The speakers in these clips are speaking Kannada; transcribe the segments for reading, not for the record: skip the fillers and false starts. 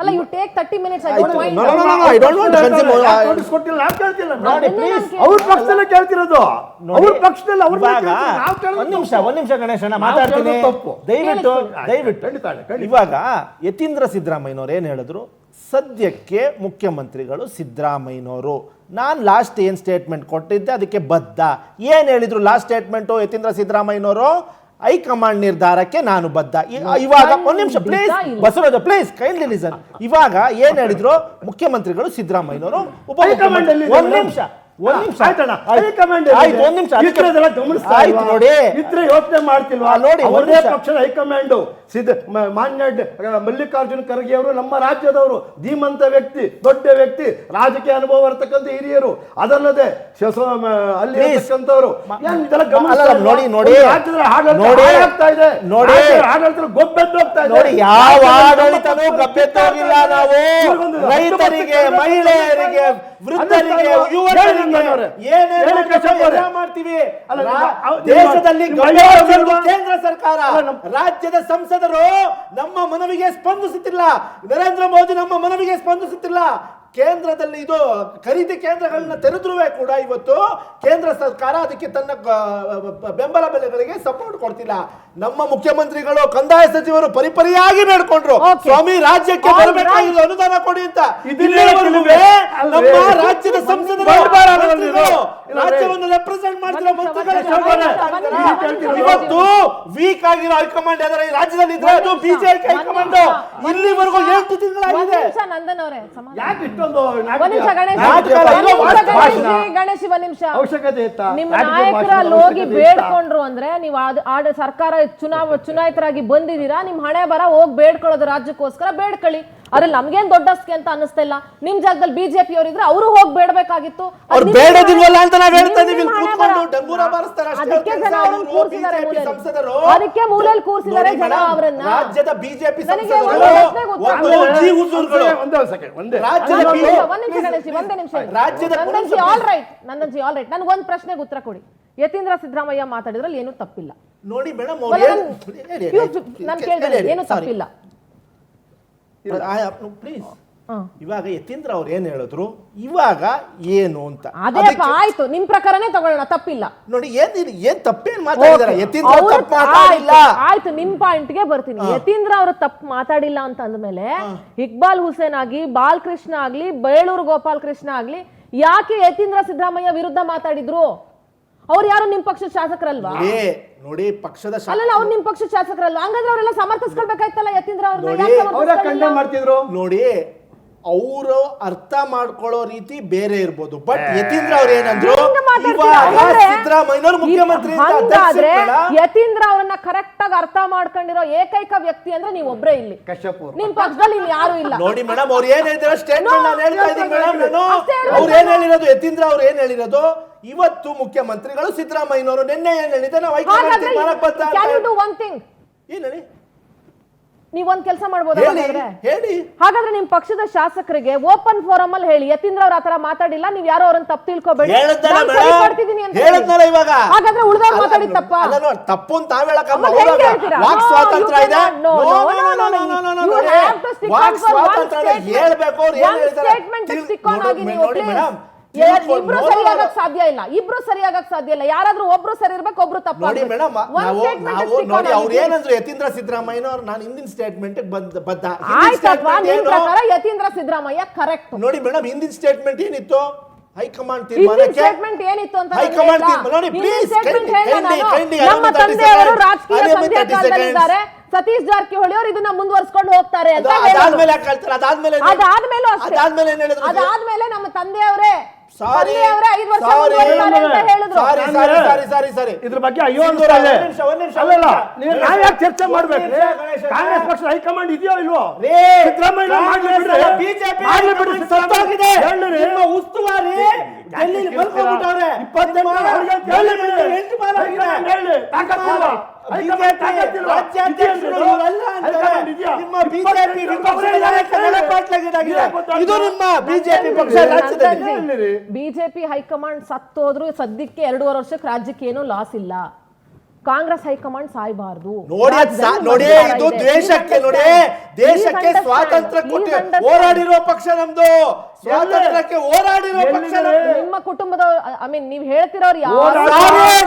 ಅಲ್ಲ ಯು ಟೇಕ್ 30 minutes ಐ ಆಯ್ತು. Don't mind No, no, no, no, I don't want to consume notice ಕೊಟ್ಟಿಲ್ಲ, ನಾವು ಕೇಳ್ತಿಲ್ಲ. ನೋಡಿ, please. ಅವ್ರ ಪಕ್ಷದಲ್ಲೇ ಕೇಳ್ತಿರೋದು, ಅವ್ರ ಪಕ್ಷದಲ್ಲಿ ಅವ್ರ ಒಂದ್ ನಿಮಿಷ ಗಣೇಶಣ್ಣ ಮಾತಾಡ್ತೀನಿ. ತಪ್ಪು. ದಯವಿಟ್ಟು ಖಂಡಿತ. ಇವಾಗ ಯತೀಂದ್ರ ಸಿದ್ದರಾಮಯ್ಯನವ್ರು ಏನ್ ಹೇಳಿದ್ರು, ಸದ್ಯಕ್ಕೆ ಮುಖ್ಯಮಂತ್ರಿಗಳು ಸಿದ್ದರಾಮಯ್ಯನವರು, ನಾನು ಲಾಸ್ಟ್ ಏನ್ ಸ್ಟೇಟ್ಮೆಂಟ್ ಕೊಟ್ಟಿದ್ದೆ ಅದಕ್ಕೆ ಬದ್ಧ. ಏನ್ ಹೇಳಿದ್ರು ಲಾಸ್ಟ್ ಸ್ಟೇಟ್ಮೆಂಟು ಯತೀಂದ್ರ ಸಿದ್ದರಾಮಯ್ಯನವರು, ಹೈಕಮಾಂಡ್ ನಿರ್ಧಾರಕ್ಕೆ ನಾನು ಬದ್ಧ. ಇವಾಗ ಒಂದ್ ನಿಮಿಷ please Basavaraj, please kindly listen. ಇವಾಗ ಏನ್ ಹೇಳಿದ್ರು ಮುಖ್ಯಮಂತ್ರಿಗಳು ಸಿದ್ದರಾಮಯ್ಯನವರು, ಒಂದ್ ನಿಮಿಷ ಯೋಚನೆ ಮಾಡ್ತಿಲ್ವಾ ನೋಡಿ, ಒಂದೇ ಪಕ್ಷದ ಹೈಕಮಾಂಡ್ ಮಾನ್ಯ ಮಲ್ಲಿಕಾರ್ಜುನ ಖರ್ಗೆ ಅವರು ನಮ್ಮ ರಾಜ್ಯದವರು, ಧೀಮಂತ ವ್ಯಕ್ತಿ, ದೊಡ್ಡ ವ್ಯಕ್ತಿ, ರಾಜಕೀಯ ಅನುಭವ ಇರತಕ್ಕಂಥ ಹಿರಿಯರು, ಅದಲ್ಲದೆ ಅಲ್ಲಿ ಇರತಕ್ಕಂಥವ್ರು ಯಾವ ಆಡಳಿತನೂ ಗಬ್ಬೆತ್ತೋಗಿಲ್ಲ. ನಾವು ರೈತರಿಗೆ, ಮಹಿಳೆಯರಿಗೆ, ವೃದ್ಧರಿಗೆ, ಯುವಕರಿಗೆ ಮಾಡ್ತೀವಿ. ದೇಶದಲ್ಲಿ ಕೇಂದ್ರ ಸರ್ಕಾರ, ರಾಜ್ಯದ ಸಂಸದರು ನಮ್ಮ ಮನವಿಗೆ ಸ್ಪಂದಿಸುತ್ತಿಲ್ಲ. ನರೇಂದ್ರ ಮೋದಿ ನಮ್ಮ ಮನವಿಗೆ ಸ್ಪಂದಿಸುತ್ತಿಲ್ಲ. ಕೇಂದ್ರದಲ್ಲಿ ಇದು ಖರೀದಿ ಕೇಂದ್ರಗಳನ್ನ ತೆರೆದ್ರೂ ಕೂಡ ಇವತ್ತು ಕೇಂದ್ರ ಸರ್ಕಾರ ಅದಕ್ಕೆ ತನ್ನ ಬೆಂಬಲ ಬೆಲೆಗಳಿಗೆ ಸಪೋರ್ಟ್ ಕೊಡ್ತಿಲ್ಲ. ನಮ್ಮ ಮುಖ್ಯಮಂತ್ರಿಗಳು, ಕಂದಾಯ ಸಚಿವರು ಪರಿಪರಿಯಾಗಿ ಬೇಡ್ಕೊಂಡ್ರು, ಸ್ವಾಮಿ ರಾಜ್ಯಕ್ಕೆ ಬರಬೇಕಾಗಿದ್ದು ಅನುದಾನ ಕೊಡಿ ಅಂತ. ನಮ್ಮ ರಾಜ್ಯದ ಸಂಸದರು, ರಾಜ್ಯವನ್ನು ರೆಪ್ರೆಸೆಂಟ್ ಮಾಡ್ತಿರೋ ಮಂತ್ರಿಗಳ ಇವತ್ತು ವೀಕ್ ಆಗಿರೋ ಹೈಕಮಾಂಡ್ ಅದರ ಈ ರಾಜ್ಯದಲ್ಲಿ ಇದ್ರೆ ಅದು ಬಿಜೆಪಿ ಹೈಕಮಾಂಡ್. ಇಲ್ಲಿವರೆಗೂ 8 ತಿಂಗಳಾಗಿದೆ. ಗಣೇಶ್ ಒಂದ್ ನಿಮಿಷ, ನಿಮ್ಮ ನಾಯಕರಲ್ಲಿ ಹೋಗಿ ಬೇಡ್ಕೊಂಡ್ರು ಅಂದ್ರೆ ನೀವು ಸರ್ಕಾರ ಚುನಾಯಿತರಾಗಿ ಬಂದಿದ್ದೀರಾ, ನಿಮ್ ಹಣೆ ಬರ ಹೋಗಿ ಬೇಡ್ಕೊಳ್ಳೋದು ರಾಜ್ಯಕ್ಕೋಸ್ಕರ ಬೇಡ್ಕೊಳ್ಳಿ. ಅದ್ರಲ್ಲಿ ನಮ್ಗೇನ್ ದೊಡ್ಡಸ್ಕೆ ಅಂತ ಅನಿಸ್ತಾ ಇಲ್ಲ. ನಿಮ್ ಜಾಗದಲ್ಲಿ ಬಿಜೆಪಿ ಅವ್ರು ಇದ್ರೆ ಅವರು ಹೋಗಿ ಬೇಡಬೇಕಾಗಿತ್ತು. ಅದಕ್ಕೆ ಮೂಲೆಯಲ್ಲಿ ಕೂರಿಸಿದ್ದಾರೆ ಜನ ಅವರನ್ನ. ರಾಜ್ಯದ ಬಿಜೆಪಿ ಒಂದೇ ನಿಮಿಷ ಆಲ್ ರೈಟ್ ನನ್ಗೊಂದು ಪ್ರಶ್ನೆಗೆ ಉತ್ತರ ಕೊಡಿ. ಯತೀಂದ್ರ ಸಿದ್ದರಾಮಯ್ಯ ಮಾತಾಡಿದ್ರಲ್ಲಿ ಏನು ತಪ್ಪಿಲ್ಲ ನೋಡಿ ಮೇಡಮ್, ನಾನು ಕೇಳಿದ್ರೆ ಏನು ತಪ್ಪಿಲ್ಲ. ಪ್ಲೀಸ್, ಇವಾಗ ಯತೀಂದ್ರ ಅವ್ರು ಏನ್ ಹೇಳಿದ್ರು, ಇವಾಗ ಏನು ಅಂತ ಅದೇ ಆಯ್ತು, ನಿಮ್ ಪ್ರಕಾರನೇ ತಗೊಳ್ಳೋಣ, ತಪ್ಪಿಲ್ಲ. ನೋಡಿ ಏನ್ ತಪ್ಪೇನ್ ಮಾತಾಡಿದಾರೆ ಯತೀಂದ್ರ, ತಪ್ಪು ಮಾತಾಡಿಲ್ಲ. ಆಯ್ತು, ನಿಮ್ ಪಾಯಿಂಟ್ ಗೆ ಬರ್ತೀನಿ. ಯತೀಂದ್ರ ಅವರು ತಪ್ಪು ಮಾತಾಡಿಲ್ಲ ಅಂತ ಅಂದ್ಮೇಲೆ ಇಕ್ಬಾಲ್ ಹುಸೇನ್ ಆಗ್ಲಿ, ಬಾಲಕೃಷ್ಣ ಆಗ್ಲಿ, ಬೇಳೂರು ಗೋಪಾಲ್ ಕೃಷ್ಣ ಆಗ್ಲಿ ಯಾಕೆ ಯತೀಂದ್ರ ಸಿದ್ದರಾಮಯ್ಯ ವಿರುದ್ಧ ಮಾತಾಡಿದ್ರು? ಅವ್ರು ಯಾರು ನಿಮ್ ಪಕ್ಷದ ಶಾಸಕರಲ್ವಾ? ನೋಡಿ ಪಕ್ಷದ ಅಲ್ಲ, ಅವ್ರು ನಿಮ್ ಪಕ್ಷದ ಶಾಸಕರಲ್ವಾ? ಹಂಗಾದ್ರೆ ಅವರೆಲ್ಲ ಸಮರ್ಥಿಸ್ಕೊಳ್ಬೇಕಾಯ್ತಲ್ಲ ಯತೀಂದ್ರ ಅವ್ರನ್ನ. ನೋಡಿ ಅವರು ಅರ್ಥ ಮಾಡ್ಕೊಳ್ಳೋ ರೀತಿ ಬೇರೆ ಇರ್ಬೋದು, ಬಟ್ ಯತೀಂದ್ರ ಅವ್ರು ಏನಂದ್ರು, ಸಿದ್ದರಾಮಯ್ಯನವರು ಮುಖ್ಯಮಂತ್ರಿ ಯತೀಂದ್ರ ಅವ್ರನ್ನ ಕರೆಕ್ಟ್ ಆಗಿ ಅರ್ಥ ಮಾಡ್ಕೊಂಡಿರೋ ಏಕೈಕ ವ್ಯಕ್ತಿ ಅಂದ್ರೆ ನೀವು ಒಬ್ರೇ ಇಲ್ಲಿ ನಿಮ್ ಪಕ್ಷದಲ್ಲಿ ಇಲ್ಲಿ ಯಾರು ಇಲ್ಲ. ನೋಡಿ ಮೇಡಮ್, ಅವ್ರು ಏನ್ ಹೇಳಿದ್ರು ಸ್ಟೇಟ್ಮೆಂಟ್ ನಾನು ಹೇಳ್ತಾ ಇದ್ದೀನಿ ಮೇಡಮ್. ಅವ್ರು ಏನ್ ಹೇಳಿರೋದು, ಯತೀಂದ್ರ ಅವ್ರು ಏನ್ ಹೇಳಿರೋದು, ಇವತ್ತು ಮುಖ್ಯಮಂತ್ರಿಗಳು ಸಿದ್ದರಾಮಯ್ಯನವರು, ನಿನ್ನೆ ಏನ್ ಹೇಳಿದೆ, ನಾವು ನೀವೊಂದ್ ಕೆಲಸ ಮಾಡ್ಬೋದು. ಹಾಗಾದ್ರೆ ನಿಮ್ ಪಕ್ಷದ ಶಾಸಕರಿಗೆ ಓಪನ್ ಫೋರಮ್ ಅಲ್ಲಿ ಹೇಳಿ, ಯತೀಂದ್ರ ಅವ್ರ ಆತರ ಮಾತಾಡಿಲ್ಲ, ನೀವ್ ಯಾರೋ ಅವ್ರನ್ನ ತಪ್ಪು ತಿಳ್ಕೊಬೇಡಿ, ಹಾಗಾದ್ರೆ ಉಳಿದವ್ರು ಮಾತಾಡಿ ತಪ್ಪ ತಪ್ಪು ಅಂತ ನಾವ್ ಹೇಳಕ್ಕಲ್ಲ. ವಾಕ್ ಸ್ವಾತಂತ್ರ್ಯ ಇದೆ, ಹೇಳ್ಬೇಕು. ಇಬ್ರು ಸರಿಯಾಗಕ್ ಸಾಧ್ಯ ಇಲ್ಲ, ಯಾರಾದ್ರೂ ಒಬ್ರು ಸರಿ ಇರ್ಬೇಕು, ಒಬ್ರು ತಪ್ಪು. ನೋಡಿ ಮೇಡಮ್, ಅವ್ರು ಏನಂದ್ರು ಯತೀಂದ್ರ ಸಿದ್ದರಾಮಯ್ಯನವ್ರು, ನಾನು ಹಿಂದಿನ ಸ್ಟೇಟ್ಮೆಂಟ್ ಬದ್ಧ. ಯತೀಂದ್ರ ಸಿದ್ದರಾಮಯ್ಯ ಕರೆಕ್ಟ್. ನೋಡಿ ಮೇಡಮ್, ಹಿಂದಿನ ಸ್ಟೇಟ್ಮೆಂಟ್ ಏನಿತ್ತು, ಹೈಕಮಾಂಡ್ ತೀರ್ಮಾನಕ್ಕೆ ಏನಿತ್ತು ಅಂತ ಹೈಕಮಾಂಡ್ ನೋಡಿ ಪ್ಲೀಸ್. ನಮ್ಮ ತಂದೆಯವರು ರಾಜಕೀಯ ಸಂಧ್ಯಾಕಾಲದಲ್ಲಿದ್ದಾರೆ, ಸತೀಶ್ ಜಾರಕಿಹೊಳಿ ಅವರು ಇದನ್ನ ಮುಂದುವರಿಸಿಕೊಂಡು ಹೋಗ್ತಾರೆ ಅಂತ ಅದಾದ್ಮೇಲೆ ನಮ್ಮ ತಂದೆಯವರೇ ಇದ್ರ ಬಗ್ಗೆ ಚರ್ಚೆ ಮಾಡ್ಬೇಕು. ಕಾಂಗ್ರೆಸ್ ಪಕ್ಷದ ಹೈಕಮಾಂಡ್ ಇದೆಯೋ ಇಲ್ವೋ? ಉಸ್ತುವಾರಿ ಬಿಜೆಪಿ ಹೈಕಮಾಂಡ್ ಸತ್ತೋದ್ರು ಸದ್ಯಕ್ಕೆ 2.5 ವರ್ಷಕ್ಕೆ ರಾಜ್ಯಕ್ಕೆ ಏನೂ ಲಾಸ್ ಇಲ್ಲ. ಕಾಂಗ್ರೆಸ್ ಹೈಕಮಾಂಡ್ ಸಾಯ್ಬಾರ್ದು. ನೋಡಿ ನೋಡಿ ಇದು ದೇಶಕ್ಕೆ ನೋಡಿ ದೇಶಕ್ಕೆ ಸ್ವಾತಂತ್ರ್ಯ ಕೊಟ್ಟು ಹೋರಾಡಿರೋ ಪಕ್ಷ ನಮ್ದು, ಸ್ವಾತಂತ್ರ್ಯಕ್ಕೆ ಹೋರಾಡಿರೋ ಪಕ್ಷ ನಮ್ದು. ನಿಮ್ಮ ಕುಟುಂಬದ ಐ ಮೀನ್ ನೀವು ಹೇಳ್ತಿರೋರು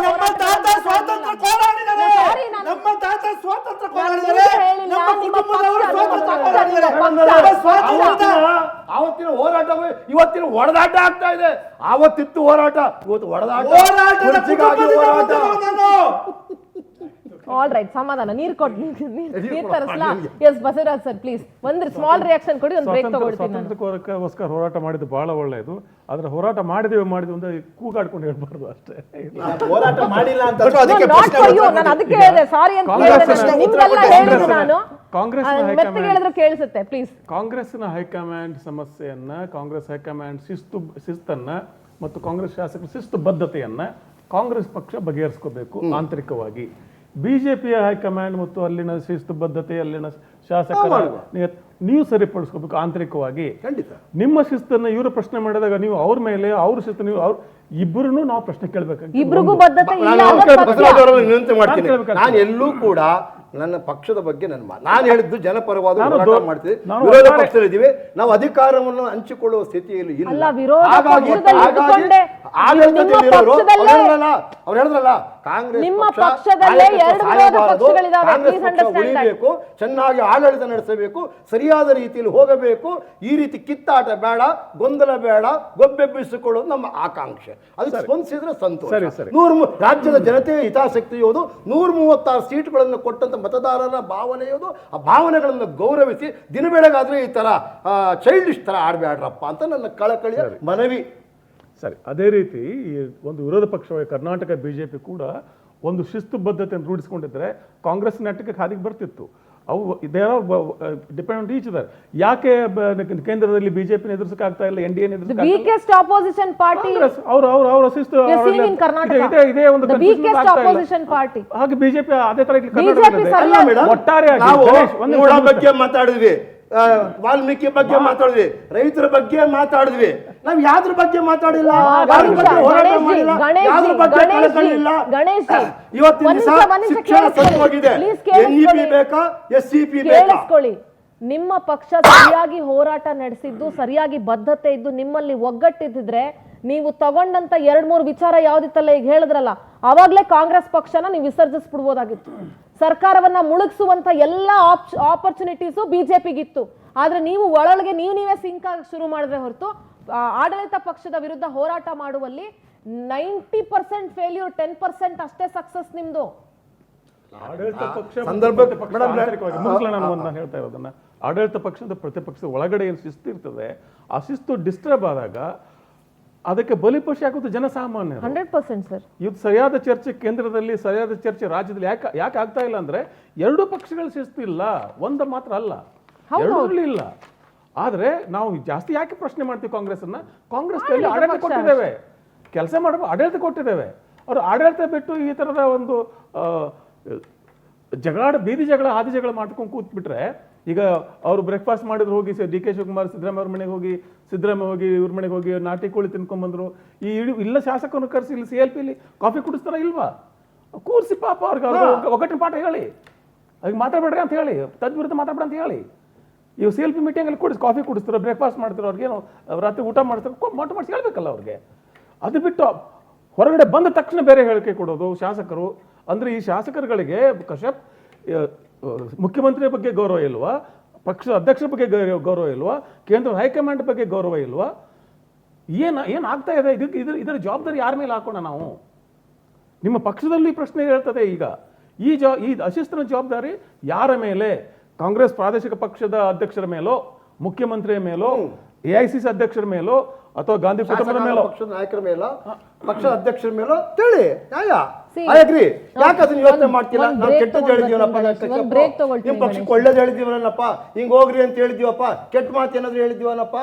ನಮ್ಮ ತಾತ ಸ್ವಾತಂತ್ರ್ಯ ಹೋರಾಡಿದ್ದಾರೆ, ನಮ್ಮ ತಾತ ಸ್ವಾತಂತ್ರ್ಯ ಹೋರಾಡಿದ್ದಾರೆ, ನಮ್ಮ ಕುಟುಂಬದವರು ಸ್ವಾತಂತ್ರ್ಯ ಹೋರಾಡಿದ್ದಾರೆ. ಆವತ್ತಿನ ಹೋರಾಟ ಇವತ್ತಿನ ಹೊಡೆದಾಟ ಆಗ್ತಾ ಇದೆ. ಆವತ್ತಿತ್ತು ಹೋರಾಟ, ಇವತ್ತು ಹೊಡೆದಾಟ. ಆಲ್ ರೈಟ್, ಸಮಾಧಾನ. ನೀರ್ ತರಿಸ್ಲಾ? ಎಸ್ ಬಸವರಾಜ್ ಸರ್ ಪ್ಲೀಸ್ ಒಂದು ಸ್ಮಾಲ್ ರಿಯಾಕ್ಷನ್ ಕೊಡಿ, ಒಂದು ಬ್ರೇಕ್ ತಗೊಳ್ತೀನಿ. ಸ್ವಾತಂತ್ರ್ಯಕ್ಕೋಸ್ಕರ ಹೋರಾಟ ಮಾಡಿದ್ದು ಬಹಳ ಒಳ್ಳೆಯದು. ಆದ್ರೆ ಹೋರಾಟ ಮಾಡಿದೀವಿ ಅಂತ ಕೂಗಾಡ್ಕೊಂಡು ಹೇಳ್ಬಾರ್ದು ಅಷ್ಟೇ. ಹೋರಾಟ ಮಾಡಿಲ್ಲ ಅಂತ ನಾನು ಅದಕ್ಕೆ ಹೇಳಿದೆ, ಸಾರಿ ಅಂತ ಹೇಳಿದೆ. ನಿಮ್ಗೆಲ್ಲ ಹೇಳಿದ್ದು ನಾನು, ಮೆತ್ತಗೆ ಹೇಳಿದ್ರೆ ಕೇಳಿಸುತ್ತೆ ಪ್ಲೀಸ್. ಕಾಂಗ್ರೆಸ್ನ ಹೈಕಮಾಂಡ್ ಸಮಸ್ಯೆಯನ್ನ, ಕಾಂಗ್ರೆಸ್ ಹೈಕಮಾಂಡ್ ಶಿಸ್ತನ್ನ ಮತ್ತು ಕಾಂಗ್ರೆಸ್ ಶಾಸಕರ ಶಿಸ್ತು ಬದ್ಧತೆಯನ್ನ ಕಾಂಗ್ರೆಸ್ ಪಕ್ಷ ಬಗೆಹರಿಸ್ಕೋಬೇಕು ಆಂತರಿಕವಾಗಿ. ಬಿಜೆಪಿಯ ಹೈಕಮಾಂಡ್ ಮತ್ತು ಅಲ್ಲಿನ ಶಿಸ್ತು ಬದ್ಧತೆ, ಅಲ್ಲಿನ ಶಾಸಕರ ನೀವು ಸರಿಪಡಿಸ್ಕೋಬೇಕು ಆಂತರಿಕವಾಗಿ. ನಿಮ್ಮ ಶಿಸ್ತನ್ನ ಇವರು ಪ್ರಶ್ನೆ ಮಾಡಿದಾಗ ನೀವು ಅವ್ರ ಮೇಲೆ, ಅವ್ರ ಶಿಸ್ತು ನೀವು ಅವ್ರ ಇಬ್ಬರನ್ನು ನಾವು ಪ್ರಶ್ನೆ ಕೇಳಬೇಕಾಗಿ. ಇಬ್ರಿಗೂ ಬದ್ಧತೆ ವಿನಂತಿ ಮಾಡ್ತೀನಿ. ನಾನು ಎಲ್ಲೂ ಕೂಡ ನನ್ನ ಪಕ್ಷದ ಬಗ್ಗೆ ನಾನು ಹೇಳಿದ್ದು ಜನಪರವಾದ ಹೋರಾಟ ಮಾಡ್ತೀವಿ. ವಿರೋಧ ಪಕ್ಷದಲ್ಲಿದ್ದೀವಿ, ನಾವು ಅಧಿಕಾರವನ್ನು ಹಂಚಿಕೊಳ್ಳುವ ಸ್ಥಿತಿಯಲ್ಲಿ ಇಲ್ಲ. ಹಾಗಾಗಿ ಅವ್ರು ಹೇಳಿದ್ರಲ್ಲ ಕಾಂಗ್ರೆಸ್ ಉಳಿಬೇಕು, ಚೆನ್ನಾಗಿ ಆಡಳಿತ ನಡೆಸಬೇಕು, ಸರಿಯಾದ ರೀತಿಯಲ್ಲಿ ಹೋಗಬೇಕು. ಈ ರೀತಿ ಕಿತ್ತಾಟ ಬೇಡ, ಗೊಂದಲ ಬೇಡ, ಗೊಬ್ಬೆಬ್ಬಿಸಿಕೊಳ್ಳೋದು ನಮ್ಮ ಆಕಾಂಕ್ಷೆ. ಅದಕ್ಕೆ ಸ್ಪಂದಿಸಿದ್ರೆ ಸಂತೋಷ. ರಾಜ್ಯದ ಜನತೆಯ ಹಿತಾಸಕ್ತಿ ಇರುವುದು 136 ಸೀಟ್ಗಳನ್ನು ಕೊಟ್ಟಂತ ಮತದಾರರ ಭಾವನೆ ಇರೋದು. ಆ ಭಾವನೆಗಳನ್ನು ಗೌರವಿಸಿ ದಿನ ಬೆಳಗಾದ್ರೆ ಈ ತರ ಚೈಲ್ಡಿಶ್ ತರ ಆಡಬೇಡ್ರಪ್ಪ ಅಂತ ನನ್ನ ಕಳಕಳಿಯ ಮನವಿ. ಸರಿ, ಅದೇ ರೀತಿ ಒಂದು ವಿರೋಧ ಪಕ್ಷವಾಗಿ ಕರ್ನಾಟಕ ಬಿಜೆಪಿ ಕೂಡ ಒಂದು ಶಿಸ್ತು ಬದ್ಧತೆಯನ್ನು ರೂಢಿಸಿಕೊಂಡಿದ್ರೆ ಕಾಂಗ್ರೆಸ್ ನಾಟಕಕ್ಕೆ ಹಾದಿಗೆ ಬರ್ತಿತ್ತು. ಅವು ಡಿಪೆಂಡ್ ಆನ್ ಈಚ್ ಅದರ್. ಯಾಕೆ ಕೇಂದ್ರದಲ್ಲಿ ಬಿಜೆಪಿ ಎದುರಿಸಕ್ಕೆ ಆಗ್ತಾ ಇಲ್ಲ, ಎನ್ಡಿಎ ಅವರ ಶಿಸ್ತು ಇದೇ ಒಂದು ಹಾಗೆ ಬಿಜೆಪಿ ಅದೇ ತರ ಒಟ್ಟಾರೆ ಬಗ್ಗೆ ಮಾತಾಡಿದ್ವಿ, ವಾಲ್ಮೀಕಿ ಬಗ್ಗೆ ಮಾತಾಡಿದ್ವಿ, ರೈತರ ಬಗ್ಗೆ ಮಾತಾಡಿದ್ವಿ. ನಾವ್ ಯಾವ್ದ್ರ ಬಗ್ಗೆ ಮಾತಾಡಿಲ್ಲ, ಯಾವ್ದ್ರ ಬಗ್ಗೆ ಹೋರಾಟ ಮಾಡಿಲ್ಲ, ಯಾವ್ದ್ರ ಬಗ್ಗೆ ಕಳಕಳಿಲ್ಲ. ಇವತ್ತಿನ ದಿವಸ ಶಿಕ್ಷಣ ಸತ್ವಾಗಿದೆ. NEP ಬೇಕಾ, SCP ಬೇಕಾ? ನಿಮ್ಮ ಪಕ್ಷ ಸರಿಯಾಗಿ ಹೋರಾಟ ನಡೆಸಿದ್ದು, ಸರಿಯಾಗಿ ಬದ್ಧತೆ ಇದ್ದು, ನಿಮ್ಮಲ್ಲಿ ಒಗ್ಗಟ್ಟಿದ್ರೆ ನೀವು ತಗೊಂಡಂತ 2-3 ವಿಚಾರ ಯಾವ್ದಿತ್ತಲ್ಲ ಈಗ ಹೇಳಿದ್ರಲ್ಲ, ಅವಾಗ್ಲೇ ಕಾಂಗ್ರೆಸ್ ಪಕ್ಷನ ನೀವು ವಿಸರ್ಜಿಸ್ಬಿಡ್ಬೋದಾಗಿತ್ತು. ಸರ್ಕಾರವನ್ನ ಮುಳುಗಿಸುವಂತ ಎಲ್ಲ ಆಪರ್ಚುನಿಟೀಸು ಬಿಜೆಪಿಗಿತ್ತು. ಆದ್ರೆ ನೀವು ಒಳಗೆ ನೀವೇ ಸಿಂಕ್ ಆಗಿ ಶುರು ಮಾಡಿದ್ರೆ ಹೊರತು ಆಡಳಿತ ಪಕ್ಷದ ವಿರುದ್ಧ ಹೋರಾಟ ಮಾಡುವಲ್ಲಿ 90% ಫೇಲ್ಯೂರ್, 10% ಅಷ್ಟೇ ಸಕ್ಸಸ್ ನಿಮ್ದು. ಹೇಳ್ತಾ ಇರೋದನ್ನ ಆಡಳಿತ ಪಕ್ಷದ ಪ್ರತಿಪಕ್ಷದ ಒಳಗಡೆ ಏನು ಶಿಸ್ತು ಇರ್ತದೆ, ಆ ಶಿಸ್ತು ಡಿಸ್ಟರ್ಬ್ ಆದಾಗ ಅದಕ್ಕೆ ಬಲಿಪಶು ಆಗೋದು ಜನಸಾಮಾನ್ಯ. 100% ಸರ್. ಇದು ಸರಿಯಾದ ಚರ್ಚೆ ಕೇಂದ್ರದಲ್ಲಿ, ಸರಿಯಾದ ಚರ್ಚೆ ರಾಜ್ಯದಲ್ಲಿ ಯಾಕೆ ಆಗ್ತಾ ಇಲ್ಲ ಅಂದ್ರೆ ಎರಡೂ ಪಕ್ಷಗಳ ಶಿಸ್ತು ಇಲ್ಲ, ಒಂದು ಮಾತ್ರ ಅಲ್ಲ, ಎರಡೂ ಇಲ್ಲ. ಆದ್ರೆ ನಾವು ಜಾಸ್ತಿ ಯಾಕೆ ಪ್ರಶ್ನೆ ಮಾಡ್ತೀವಿ ಕಾಂಗ್ರೆಸ್ ಆಡಳಿತ ಕೊಟ್ಟಿದ್ದೇವೆ, ಕೆಲಸ ಮಾಡಬೇಕು, ಆಡಳಿತ ಕೊಟ್ಟಿದ್ದೇವೆ. ಅವರು ಆಡಳಿತ ಬಿಟ್ಟು ಈ ತರದ ಒಂದು ಬೀದಿ ಜಗಳ, ಹಾದಿ ಜಗಳ ಮಾಡ್ಕೊಂಡು ಕೂತ್ಬಿಟ್ರೆ, ಈಗ ಅವರು ಬ್ರೇಕ್ಫಾಸ್ಟ್ ಮಾಡಿದ್ರು, ಹೋಗಿ DK ಶಿವಕುಮಾರ್ ಸಿದ್ದರಾಮಯ್ಯ ಅವ್ರ ಮನೆಗೆ ಹೋಗಿ, ಸಿದ್ದರಾಮಯ್ಯ ಹೋಗಿ ಇವ್ರ ಮನೆಗೆ ಹೋಗಿ ನಾಟಿ ಕೋಳಿ ತಿನ್ಕೊಂಡ್ಬಂದ್ರು. ಈ ಇಲ್ಲ ಶಾಸಕರನ್ನು ಕರೆಸಿ ಇಲ್ಲಿ CLPಲಿ ಕಾಫಿ ಕುಡಿಸ್ತಾರ ಇಲ್ವಾ? ಕೂರಿಸಿ ಪಾಪ ಅವ್ರಿಗೆ ಒಗ್ಗಟ್ಟಿನ ಪಾಠ ಹೇಳಿ, ಅದಕ್ಕೆ ಮಾತಾಡ್ಬೇಡ್ರಿ ಅಂತ ಹೇಳಿ, ತದ್ವಿರುದ್ಧ ಮಾತಾಡ್ಬೇಡ ಅಂತ ಹೇಳಿ. ಇವು CLP ಮೀಟಿಂಗಲ್ಲಿ ಕಾಫಿ ಕುಡಿಸ್ತಾರೋ, ಬ್ರೇಕ್ಫಾಸ್ಟ್ ಮಾಡ್ತಾರೋ, ಅವ್ರಿಗೇನು ರಾತ್ರಿ ಊಟ ಮಾಡ್ತಾರೋ, ಮಾಟ ಮಾಡಿಸಿ ಹೇಳ್ಬೇಕಲ್ಲ ಅವ್ರಿಗೆ. ಅದು ಬಿಟ್ಟು ಹೊರಗಡೆ ಬಂದ ತಕ್ಷಣ ಬೇರೆ ಹೇಳಿಕೆ ಕೊಡೋದು ಶಾಸಕರು. ಅಂದ್ರೆ ಈ ಶಾಸಕರುಗಳಿಗೆ ಕಶ್ಯಪ್ ಮುಖ್ಯಮಂತ್ರಿ ಬಗ್ಗೆ ಗೌರವ ಇಲ್ವಾ, ಪಕ್ಷದ ಅಧ್ಯಕ್ಷರ ಬಗ್ಗೆ ಗೌರವ ಇಲ್ವಾ, ಕೇಂದ್ರ ಹೈಕಮಾಂಡ್ ಬಗ್ಗೆ ಗೌರವ ಇಲ್ವಾ? ಏನಾಗ್ತಾ ಇದೆ? ಇದರ ಜವಾಬ್ದಾರಿ ಯಾರ ಮೇಲೆ ಹಾಕೋಣ ನಾವು? ನಿಮ್ಮ ಪಕ್ಷದಲ್ಲಿ ಪ್ರಶ್ನೆ ಹೇಳ್ತದೆ. ಈಗ ಈ ಅಶಿಸ್ತಿನ ಜವಾಬ್ದಾರಿ ಯಾರ ಮೇಲೆ? ಕಾಂಗ್ರೆಸ್ ಪ್ರಾದೇಶಿಕ ಪಕ್ಷದ ಅಧ್ಯಕ್ಷರ ಮೇಲೋ, ಮುಖ್ಯಮಂತ್ರಿಯ ಮೇಲೋ, AICC ಅಧ್ಯಕ್ಷರ ಮೇಲೋ, ಅಥವಾ ಗಾಂಧಿ ಕುಟುಂಬದ ಮೇಲೋ, ಪಕ್ಷದ ನಾಯಕರ ಮೇಲೋ, ಪಕ್ಷದ ಅಧ್ಯಕ್ಷರ ಮೇಲೋ ತಿಳಿ ನ್ಯಾಯ. ಯಾಕೆ ಅದನ್ನ ಯೋಚನೆ ಮಾಡ್ತಿಲ್ಲ? ನಾವು ಕೆಟ್ಟದ್ದು ಹೇಳಿದೀವನಪ್ಪ, ನಿಮ್ ಪಕ್ಷಕ್ಕೆ ಒಳ್ಳೇದು ಹೇಳಿದೀವನಪ್ಪ, ಹಿಂಗ್ ಹೋಗ್ರಿ ಅಂತ ಹೇಳಿದೀವಪ್ಪ, ಕೆಟ್ಟ ಮಾತು ಏನಾದ್ರು ಹೇಳಿದೀವನಪ್ಪ.